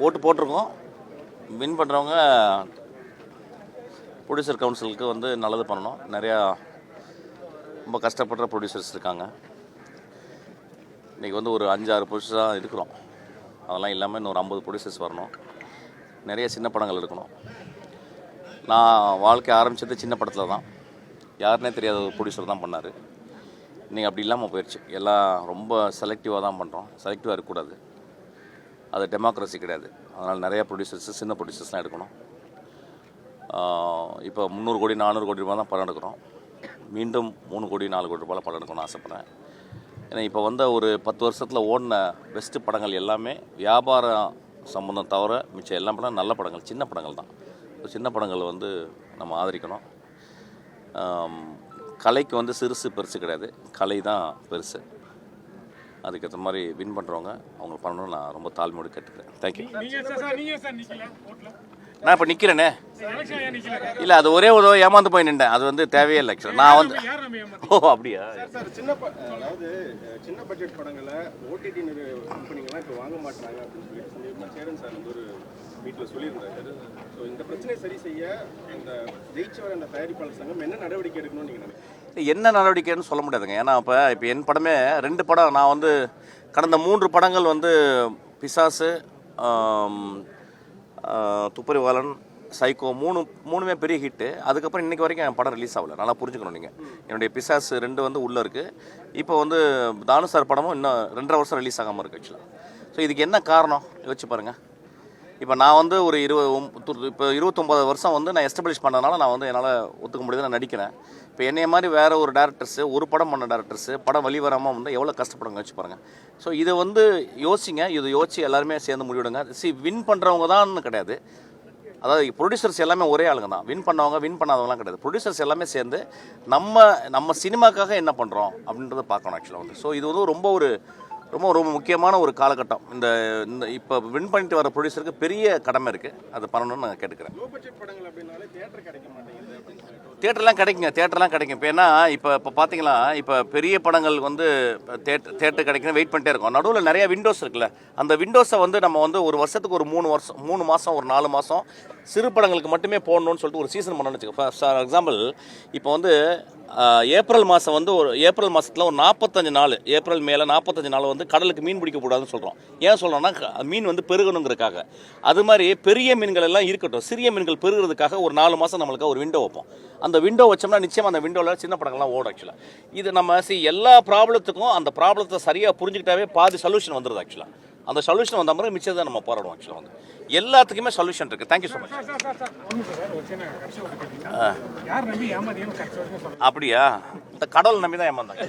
ஓட்டு போட்டிருக்கோம். வின் பண்ணுறவங்க ப்ரொடியூசர் கவுன்சிலுக்கு வந்து நல்லது பண்ணணும். நிறையா ரொம்ப கஷ்டப்படுற ப்ரொடியூசர்ஸ் இருக்காங்க. இன்றைக்கி வந்து ஒரு 5-6 ப்ரொடியூசராக இருக்கிறோம். அதெல்லாம் இல்லாமல் இன்னொரு 50 ப்ரொடியூசர்ஸ் வரணும். நிறைய சின்ன படங்கள் எடுக்கணும். நான் வாழ்க்கை ஆரம்பித்தது சின்ன படத்தில் தான். யாருன்னே தெரியாத ஒரு ப்ரொடியூசர் தான் பண்ணார். இன்றைக்கி அப்படி இல்லாமல் போயிடுச்சு. எல்லாம் ரொம்ப செலக்டிவாக தான் பண்ணுறோம். செலக்டிவாக இருக்கக்கூடாது. அது டெமோக்ரஸி கிடையாது. அதனால் நிறையா ப்ரொடியூசர்ஸ் சின்ன ப்ரொடியூசர்ஸ்லாம் எடுக்கணும். இப்போ 300 கோடி 400 கோடி ரூபா தான் படம் எடுக்கிறோம். மீண்டும் 3 கோடி 4 கோடி ரூபாயில் படம் எடுக்கணும்னு ஆசைப்பட்றேன். ஏன்னா இப்போ வந்த ஒரு 10 வருஷத்தில் ஓடின பெஸ்ட்டு படங்கள் எல்லாமே வியாபாரம் சம்மந்தம் தவிர மிச்சம் எல்லா படம் நல்ல படங்கள், சின்ன படங்கள் தான். சின்ன படங்கள் வந்து நம்ம ஆதரிக்கணும். கலைக்கு வந்து சிறுசு பெருசு கிடையாது, கலை தான் பெருசு. அதுக்கேற்ற மாதிரி வின் பண்ணுறவங்க அவங்க பண்ணணும்னு நான் ரொம்ப தாழ்மையோடு கேட்டுக்கிறேன். தேங்க்யூ. நான் இப்போ நிற்கிறேனே. இல்லை, அது ஒரே ஒரு ஏமாந்து போய் நின்றேன். அது வந்து தேவையே இல்லை. ஆக்சுவலாக நான் வந்து அப்படியா அதாவது சின்ன பட்ஜெட் படங்களை ஓடிடி கம்பெனிங்கெல்லாம் இப்போ வாங்க மாட்டாங்க அப்படின்னு சொல்லி சேரன் சார் வந்து ஒரு வீட்டில் சொல்லியிருந்தாரு. ஸோ இந்த பிரச்சனையை சரி செய்ய இந்த ஜெயிச்சவர் அந்த தயாரிப்பாளர் சங்கம் என்ன நடவடிக்கை எடுக்கணும்னு நீங்கள் நினைக்கிறீங்க? என்ன நடவடிக்கைன்னு சொல்ல முடியாதுங்க. ஏன்னா இப்போ என் படமே 2 படம் நான் வந்து கடந்த 3 படங்கள் வந்து பிசாசு, துப்பறிவாளன், சைக்கோ மூணுமே பெரிய ஹிட்டு. அதுக்கப்புறம் இன்றைக்கி வரைக்கும் என் படம் ரிலீஸ் ஆகலை. நல்லா புரிஞ்சுக்கணும் நீங்கள். என்னுடைய பிசாசு 2 வந்து உள்ளே இருக்குது. இப்போ வந்து தானு சார் படமும் இன்னும் 2.5 வருஷம் ரிலீஸ் ஆகாமல் இருக்குது ஆக்சுவலாக. ஸோ இதுக்கு என்ன காரணம் யோசிச்சு பாருங்கள். இப்போ நான் வந்து ஒரு 29 வருஷம் வந்து நான் எஸ்டாப்ளிஷ் பண்ணதுனால நான் வந்து என்னால் ஒத்துக்க முடியுது, நான் நடிக்கிறேன். இப்போ என்னைய மாதிரி வேறு ஒரு டேரக்டர்ஸு, ஒரு படம் பண்ண டேரக்டர்ஸு படம் வழி வராமல் வந்து எவ்வளோ கஷ்டப்படுங்க வச்சு பாருங்கள். ஸோ இதை வந்து யோசிங்க. இதை யோசிச்சு எல்லாருமே சேர்ந்து முடிவிடுங்க. வின் பண்ணுறவங்க தான் கிடையாது. அதாவது ப்ரொடியூசர்ஸ் எல்லாமே ஒரே ஆளுங்க தான். வின் பண்ணவங்க வின் பண்ணாதவங்களாம் கிடையாது. ப்ரொடியூசர்ஸ் எல்லாமே சேர்ந்து நம்ம சினிமாக்காக என்ன பண்ணுறோம் அப்படின்றத பார்க்கணும் ஆக்சுவலாக வந்து. ஸோ இது வந்து ரொம்ப முக்கியமான ஒரு காலகட்டம். இந்த இப்போ வின் பண்ணிட்டு வர ப்ரொடியூசருக்கு பெரிய கடமை இருக்குது. அது பண்ணணும்னு நான் கேட்டுக்கிறேன். தேட்டர்லாம் கிடைக்கும். இப்போ ஏன்னா இப்போ பார்த்தீங்களா, இப்போ பெரிய படங்கள் வந்து தேட்டர் கிடைக்கணும் வெயிட் பண்ணிட்டே இருக்கோம். நடுவில் நிறைய விண்டோஸ் இருக்குல்ல, அந்த விண்டோஸை வந்து நம்ம வந்து ஒரு வருஷத்துக்கு ஒரு 3 மாதம் ஒரு 4 மாதம் சிறு படங்களுக்கு மட்டுமே போடணும்னு சொல்லிட்டு ஒரு சீசன் பண்ணணும்னு வச்சுக்கோ. ஃபார் எக்ஸாம்பிள் இப்போ வந்து ஏப்ரல் மாதம் வந்து ஏப்ரல் மாதத்தில் ஒரு 45 நாள், ஏப்ரல் மேலே 45 நாள் வந்து கடலுக்கு மீன் பிடிக்கக்கூடாதுன்னு சொல்கிறோம். ஏன் சொல்கிறோன்னா மீன் வந்து பெருகணுங்கிறதுக்காக. அது மாதிரி பெரிய மீன்கள் எல்லாம் இருக்கட்டும், சிறிய மீன்கள் பெருகிறதுக்காக ஒரு 4 மாதம் நம்மளுக்கு ஒரு விண்டோ வைப்போம். அந்த விண்டோ வச்சோம்னா நிச்சயமாக அந்த விண்டோவில் சின்ன படங்கள்லாம் ஓடும் ஆக்சுவலாக. இது நம்ம எல்லா ப்ராப்ளத்துக்கும் அந்த ப்ராப்ளத்தை சரியாக புரிஞ்சுக்கிட்டாவே பாதி சொல்யூஷன் வந்துடுது ஆக்சுவலாக. அந்த சொல்யூஷன் வந்த மாதிரி மிச்சம் தான் நம்ம போராடுவோம் ஆக்சுவலாக வந்து. எல்லாத்துக்குமே சொல்யூஷன் இருக்குது. Thank you so much. அப்படியா? இந்த கடவுள் நம்பி தான் ஏமாந்தாங்க.